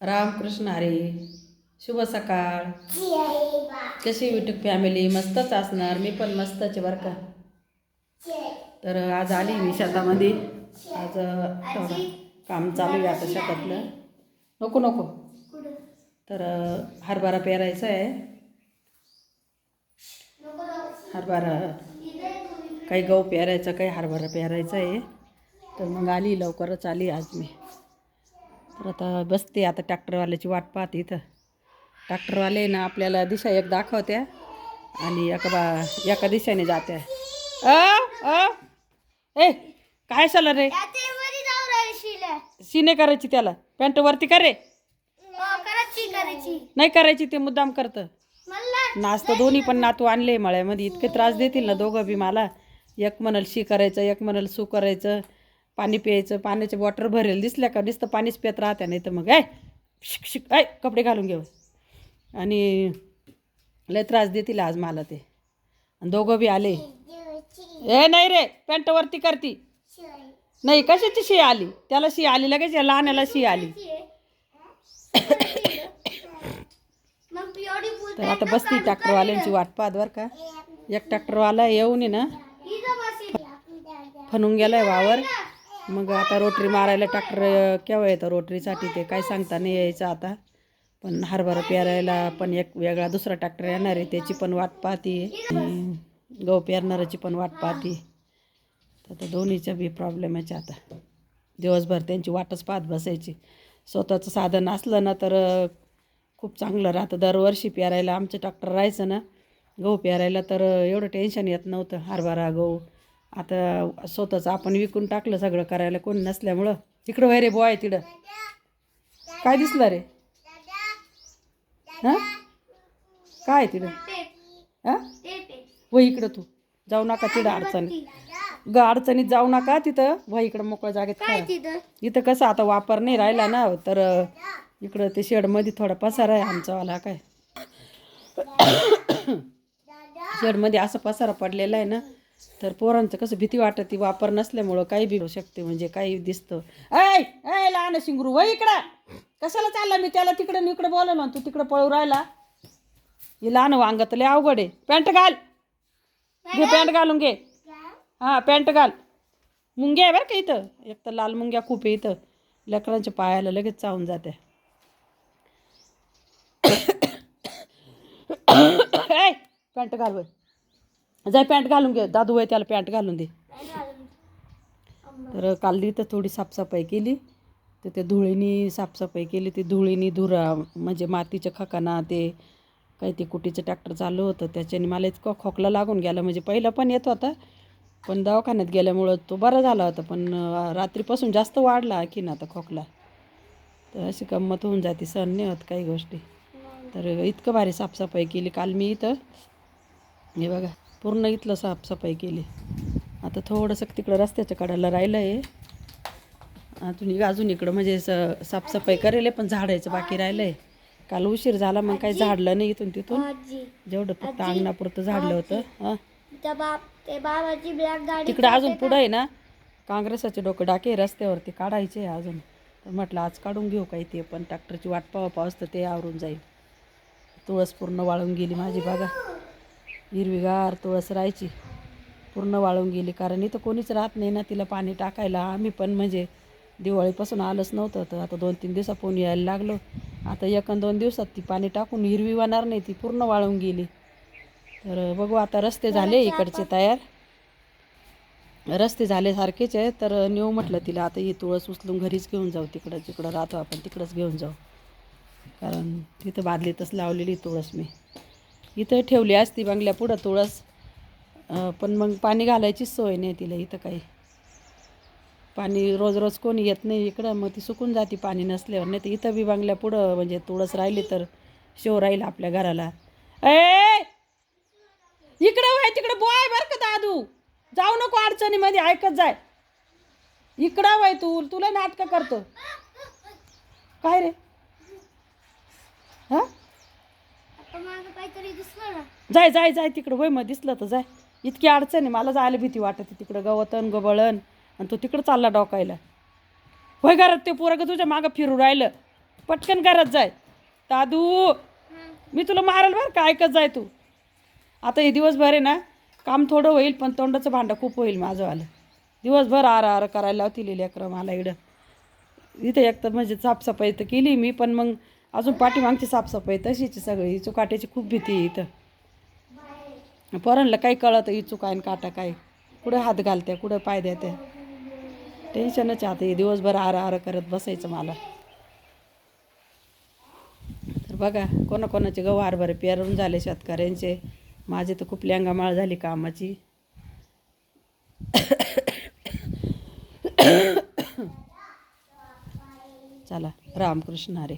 रामकृष्ण हरी. शुभ सकाळ. कशी युट्यूब फॅमिली? मस्तच असणार. मी पण मस्तच बरं का. तर आज आली मी शेतामध्ये. आज थोडं काम चालू आहे आता शेतातलं. नको नको. तर हरभरा पेरायचा आहे. हरभरा काही गहू पेरायचा, काही हरभरा पेरायचा आहे. तर मग आली, लवकरच आली आज मी. तर आता बसते, आता ट्रॅक्टरवाल्याची वाट पाहते. इथं ट्रॅक्टरवाले ना आपल्याला दिशा एक दाखवत्या आणि एका दिशेने जात्या. ए काय झालं रे? शिने करायची त्याला, पॅन्ट वरती का रे? नाही करायची, ते मुद्दाम करतं. नाचतं. दोन्ही पण नातू आणले मळ्यामध्ये. इतके त्रास देतील ना दोघं बी मला. एक म्हणाल शी करायचं, एक म्हणाल सू करायचं. पाणी प्यायचं, पाण्याचे बॉटल भरेल दिसल्या का नुसतं पाणीच पित राहत्या. नाही तर मग शिक शिक कपडे घालून घेऊ. आणि लय त्रास देतील आज मला ते. आणि दोघं बी आले. नाही रे, पॅन्ट वरती करती नाही. कशाची शी आली? त्याला शी आली लगेच, या लहानाला शी आली. तर आता बसती ट्रॅक्टरवाल्यांची वाट पाहत बरं का. एक ट्रॅक्टरवाला येऊन ना फनून गेलाय वावर. मग आता रोटरी मारायला ट्रॅक्टर केव्हा येतं रोटरीसाठी ते काय सांगता नाही यायचं आता. पण हरभरा पेरायला पण एक वेगळा दुसरा ट्रॅक्टर येणार आहे, त्याची पण वाट पाहती. गहू पेरणाऱ्याची पण वाट पाहती. तर दोन्हीचा बी प्रॉब्लेम आहे आता. दिवसभर त्यांची वाटच पाहत बसायची. स्वतःचं साधन असलं ना तर खूप चांगलं राहतं. दरवर्षी पेरायला आमचं ट्रॅक्टर राहायचं ना गहू पेरायला, तर एवढं टेन्शन येत नव्हतं. हरभरा गहू आता स्वतःचं आपण विकून टाकलं सगळं करायला कोणी नसल्यामुळं. तिकडं वय रे बॉय, तिकडं काय दिसलं रे? हां काय तिकडं? हां वय इकडं, तू जाऊ नका तिकडं अडचणीत. अडचणीत जाऊ नका तिथं. वय इकडं मोकळ्या जागेत खेळा. इथं कसं आता वापर नाही राहिला ना, तर इकडं ते शेडमध्ये थोडा पसारा आहे आमचावाला. काय शेडमध्ये असं पसारा पडलेला आहे ना, तर पोरांचं कसं भीती वाटत ती वापर नसल्यामुळं काही बी होऊ शकते. म्हणजे काही दिसतं. ऐ लहान शिंगरू वय इकडं. कशाला चालला? मी त्याला तिकडं इकडं बोलवलं ना, तू तिकडं पळू राहिला. हे लहान वांगत लय अवघड आहे. पॅन्ट घाल, घे पॅन्ट घालून घे. हां पॅन्ट घाल. मुंग्या आहे बरं का इथं. एक तर लाल मुंग्या खूप आहे इथं. लेकरांच्या पायाला लगेच चावून जाते. पॅन्ट घाल वय, जाय पॅन्ट घालून घे. दादू वय त्याला पॅन्ट घालून दे. तर काल इथं थोडी साफसफाई केली. तर ते धुळीनी साफसफाई केली. ते धुळीनी धुरा म्हणजे मातीच्या खकाना ते काही ते कुटीचं ट्रॅक्टर चालू होतं, त्याच्याने मला इतका खोकला लागून गेला. म्हणजे पहिलं पण येत होता, पण दवाखान्यात गेल्यामुळं तो बरा झाला होता. पण रात्रीपासून जास्त वाढला आणखीन आता खोकला. तर अशी गंमत होऊन जाते, सहन नाही होत काही गोष्टी. तर इतकं भारी साफसफाई केली काल मी इथं. हे बघा पूर्ण इथलं साफसफाई केली. आता थोडंसं तिकडं रस्त्याच्या कडेला राहिलं आहे. अजून इकडं म्हणजे साफसफाई करेल, पण झाडायचं बाकी राहिलं आहे. काल उशीर झाला मग काही झाडलं नाही इथून तिथून. जेवढं फक्त अंगणापुरतं झाडलं होतं. हां तिकडं अजून पुढं आहे ना काँग्रेसाचे डोकं डाके रस्त्यावरती काढायचे अजून. तर म्हटलं आज काढून घेऊ काही. ते पण ट्रॅक्टरची वाट पाऊस तर ते आवरून जाईल. तुळस पूर्ण वाळून गेली माझी बघा. हिरवीगार तुळस राहायची पूर्ण वाळून गेली. कारण इथं कोणीच राहत नाही ना तिला पाणी टाकायला. आम्ही पण म्हणजे दिवाळीपासून आलंच नव्हतं, तर आता 2-3 दिवसापून यायला लागलो. आता 1-2 दिवसात ती पाणी टाकून हिरवी होणार नाही, ती पूर्ण वाळून गेली. तर बघू आता. रस्ते झाले इकडचे तयार, रस्ते झाले सारखेच आहे. तर नेऊ म्हटलं तिला आता. ही तुळस उचलून घरीच घेऊन जाऊ. तिकडं जिकडं राहतो आपण तिकडंच घेऊन जाऊ. कारण तिथं बादलीतच लावलेली तुळस मी. इथं ठेवली असती बंगल्या पुढं तुळस, पण मग पाणी घालायचीच सोय नाही तिला इथं. काही पाणी रोज रोज कोणी येत नाही इकडं, मग ती सुकून जाते पाणी नसल्यावर. नाही तर इथं बी बंगल्या पुढं म्हणजे तुळस राहिली तर शेव राहील आपल्या घराला. इकडं वय, तिकडं बॉय बरं का दादू. जाऊ नको अडचणीमध्ये, ऐकत जाय. इकडं वय, तुला नाटकं करतो काय रे? हां जाय जाय जाय तिकडं वय. मग दिसलं तर जाय. इतकी अडचण आहे मला, जायला भीती वाटते तिकडं. गवतन गबळण आणि तो तिकडं चालला डोकायला. होय घरात ते पोरगं तुझ्या मागं फिरू राहिलं. पटकन करत जाय. दादू मी तुला मारेल बरं का, ऐकत जाय तू. आता हे दिवसभर आहे ना काम थोडं होईल, पण तोंडाचं भांडं खूप होईल माझंवालं. दिवसभर आर करायला लावतील लेकरं मला इकडं. इथं एक तर म्हणजे साफसफाई तर केली मी, पण मग अजून पाठीमागची साफसफाई तशीच सगळी. चुकाट्याची खूप भीती आहे इथं. पोरांना काही कळतं इचू काय काटा काय, कुठं हात घालत्या कुठं पाय द्यात्या. टेन्शनच आता हे दिवसभर आर करत बसायचं मला. तर बघा कोणाकोणाचे गहू हरभरे पेरून झाले शेतकऱ्यांचे. माझी तर खूप लेंगामाळ झाली कामाची. चला रामकृष्ण हरी.